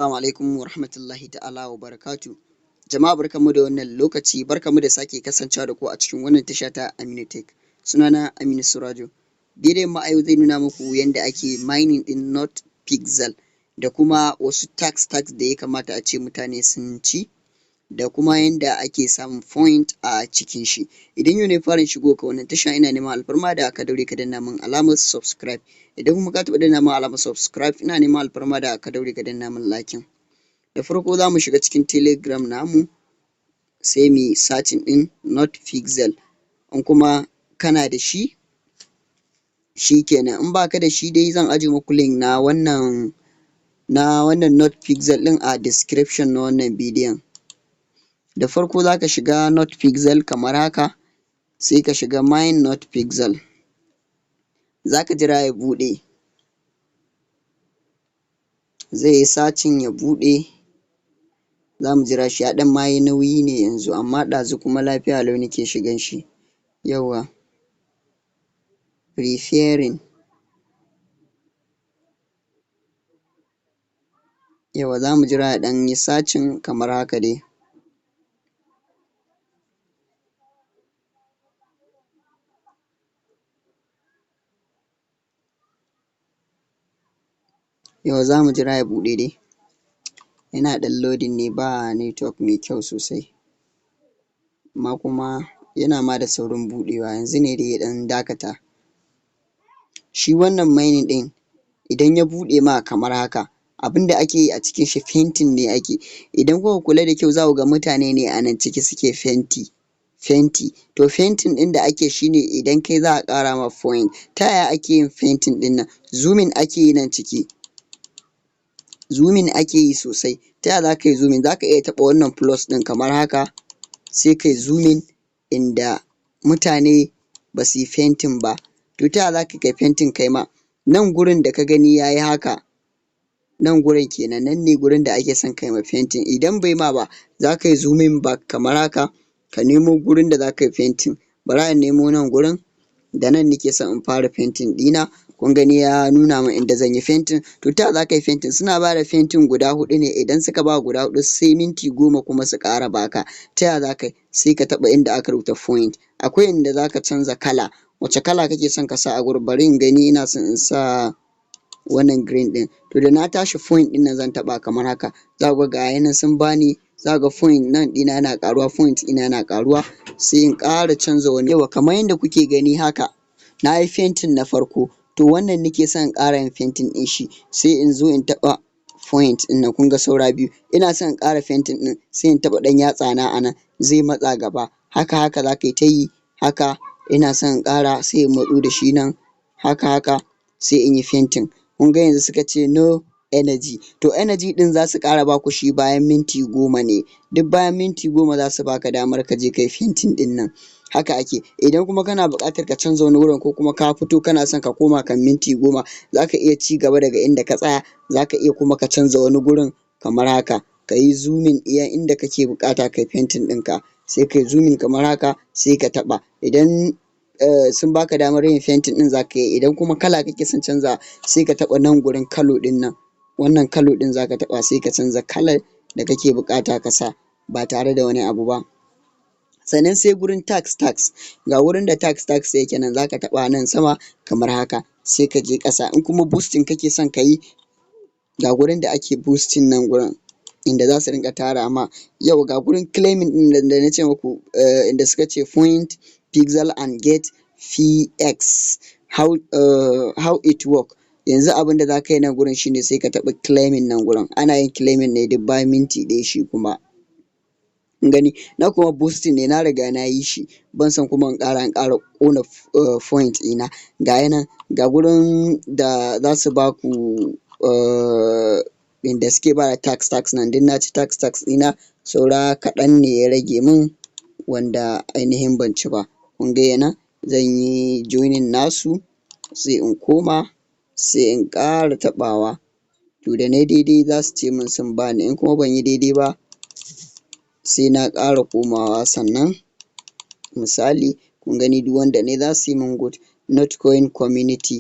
Assalamu alaikum wa rahmatullahi ta'ala wa barakatu. Jama'a barkanmu da wannan lokaci, barkanmu da sake kasancewa da ku a cikin wannan tasha ta Aminu Tech. Sunana Aminu Surajo. Bidiyon mu a yau zai nuna muku yanda ake mining ɗin Notpixel da kuma wasu tax da ya kamata a ce mutane sun ci, da kuma yanda ake samun point a cikin shi. Idan yau ne farin shigo ka wannan tasha, ina neman alfarma da ka daure ka danna min alamar subscribe. Idan kuma ka taɓa danna min alamar subscribe, ina neman alfarma da ka daure ka danna min liking. Da farko za mu shiga cikin telegram namu, sai mu yi searching ɗin Notpixel. In kuma kana da shi, shi kenan. In ba ka da shi dai zan ajiye muku link na wannan Notpixel ɗin a description na wannan bidiyon. Da farko za ka shiga Notpixel kamar haka, sai ka shiga mine Notpixel. Za ka jira ya buɗe, zai yi searching ya buɗe. Za mu jira shi, ya ɗan ma yi nauyi ne yanzu, amma ɗazu kuma lafiya lau nake shigan shi. Yawwa, preferring. Yawwa, za mu jira ya ɗan yi searching kamar haka dai. Yawwa, za mu jira ya buɗe dai. Yana ɗan loading ne, ba network mai kyau sosai, amma kuma yana ma da saurin buɗewa. Yanzu ne dai ya ɗan dakata. Shi wannan mining ɗin idan ya buɗe ma kamar haka, abin da ake yi a cikin shi painting ne ake. Idan kuka kula da kyau za ku ga mutane ne a nan ciki suke fenti. To painting ɗin da ake shi ne idan kai za a ƙara ma point. Ta yaya ake yin painting ɗin nan? Zooming ake yi nan ciki, zooming ake yi sosai. Ta yaya za ka yi zooming? Za ka iya taɓa wannan plus ɗin kamar haka, sai kai zooming inda mutane ba su yi painting ba. To ta yaya za ka kai painting kai ma? Nan gurin da ka gani ya yi haka, nan gurin kenan, nan ne gurin da ake son kai ma painting. Idan bai ma ba, za ka yi zooming back kamar haka, ka nemo gurin da za ka yi painting. Bara in nemo nan gurin, da nan nake son in fara painting ɗina. Kun gani ya nuna min inda zan yi painting. To ta yaya za ka yi painting? Suna ba da painting guda huɗu ne. Idan suka ba guda huɗu, sai minti 10 kuma su ƙara baka. Ta yaya za ka yi? Sai ka taɓa inda aka rubuta point. Akwai inda za ka canza kala. Wace kala kake son ka sa a gurin? Bari in gani, ina son in sa wannan green ɗin. To da na tashi point ɗin nan zan taɓa kamar haka. Za ku ga gaya nan sun bani, za ku ga point nan ɗina yana ƙaruwa, point ɗina yana ƙaruwa. Sai in ƙara canza wani. Yawwa, kamar yadda kuke gani haka, na yi painting na farko. To wannan nake son in ƙara yin painting ɗin shi. Sai in zo in taɓa point ɗin nan, kun ga saura biyu. Ina son in ƙara painting ɗin, sai in taɓa ɗan yatsa na a nan, zai matsa gaba. Haka za ka yi ta yi. Haka ina son in ƙara, sai in matso da shi nan. Haka sai in yi painting. Kun ga yanzu suka ce no energy. To energy ɗin za su ƙara ba ku shi bayan minti 10 ne. Duk bayan minti 10 za su baka damar ka je ka yi painting ɗin nan. Haka ake. Idan kuma kana buƙatar ka canza wani wurin, ko kuma ka fito kana son ka koma kan minti 10, za ka iya ci gaba daga inda ka tsaya. Za ka iya kuma ka canza wani gurin kamar haka. Ka yi zooming iya inda kake buƙata ka yi painting ɗinka. Sai ka yi zooming kamar haka, sai ka taɓa. Idan sun baka damar yin painting ɗin za ka yi. Idan kuma kala kake son canzawa, sai ka taɓa nan gurin colour ɗin nan. Wannan colour ɗin za ka taɓa, sai ka canza kalar da kake buƙata ka sa, ba tare da wani abu ba. Sannan sai gurin tax. Ga wurin da tax yake nan, za ka taɓa nan sama kamar haka, sai ka je ƙasa. In kuma boosting kake son ka yi, ga gurin da ake boosting nan gurin, inda za su rinƙa tara ma. Yau ga gurin claiming ɗin da na ce muku, inda suka ce point pixel and get px. How it work? Yanzu abin da za ka yi nan gurin shine sai ka taɓa claiming nan gurin. Ana yin claiming ne duk bayan minti 1 shi kuma. Kun gani? Na kuma boosting ne, na riga na yi shi. Ban son kuma in ƙara ƙona point ɗina. Gaya nan, ga gurin da za su ba ku inda suke ba da tax nan. Duk na ci tax ɗina. Saura kaɗan ne ya rage min wanda ainihin ban ci ba. Kun ga yana, zan yi joining nasu, sai in koma, sai in ƙara taɓawa. To da na yi daidai za su ce min sun ba ni. In kuma ban yi daidai ba, sai na ƙara komawa sannan. Misali, kun gani duk wanda ne za su yi min good. Notcoin community,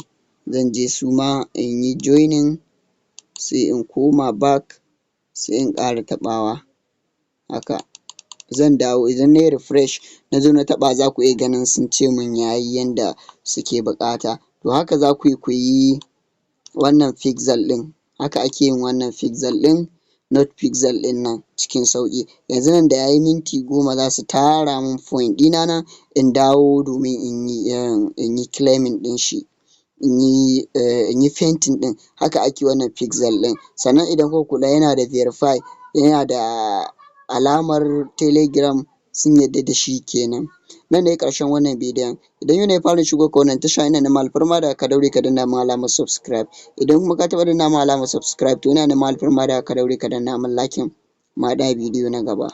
zan je su ma in yi joining, sai in koma back, sai in ƙara taɓawa haka. Zan dawo idan nayi refresh na zo na taɓa za ku iya ganin sun ce min yayi yanda suke buƙata. To haka za ku yi wannan pixel ɗin, haka ake yin wannan pixel ɗin Notpixel ɗin nan cikin sauƙi. Yanzu nan da yayi minti 10 za su tara min point ɗina nan in dawo domin in yi claiming ɗin shi, in yi painting ɗin. Haka ake wannan pixel ɗin. Sannan idan kuka kula yana da verify, yana da alamar telegram sun yarda da shi kenan. Nan ne ƙarshen wannan bidiyon. Idan yau ne ya fara shigo ka wannan tasha, ina neman alfarma da ka daure ka danna min alamar subscribe. Idan kuma ka taɓa danna min alamar subscribe to ina neman alfarma da ka daure ka danna min liking. Mu haɗu a bidiyo na gaba.